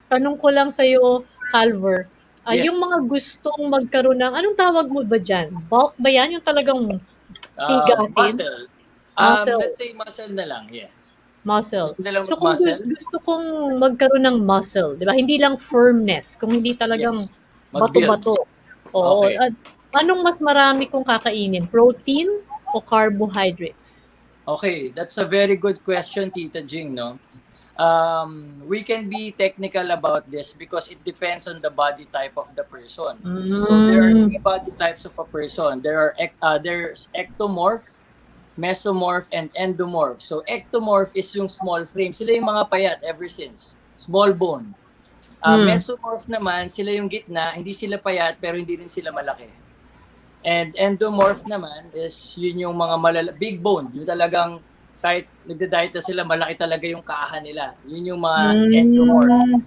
Tanong ko lang sa'yo, Calver, yung Yes. mga gustong magkaroon ng, anong tawag mo ba dyan? Bulk ba yan? Yung talagang tigasin? Muscle. Muscle. Let's say muscle na lang, yeah. Muscle. Gusto nila So kung mag-muscle? gusto kong magkaroon ng muscle, 'di ba? Hindi lang firmness, kung hindi talagang Yes. Mag-build. bato-bato. Oo. Okay. At anong mas marami kong kakainin? Protein o carbohydrates? Okay, that's a very good question, Tita Jing, no? We can be technical about this because it depends on the body type of the person. So there are Mm. three body types of a person. There's ectomorph, mesomorph, and endomorph. So ectomorph is yung small frame. Sila yung mga payat ever since. Small bone. Mm. Mesomorph naman, sila yung gitna, hindi sila payat pero hindi rin sila malaki. And endomorph naman is yun yung mga big bone. Yung talagang kahit nagda-diet na sila, malaki talaga yung kaha nila. Yun yung mga endomorph. Mm.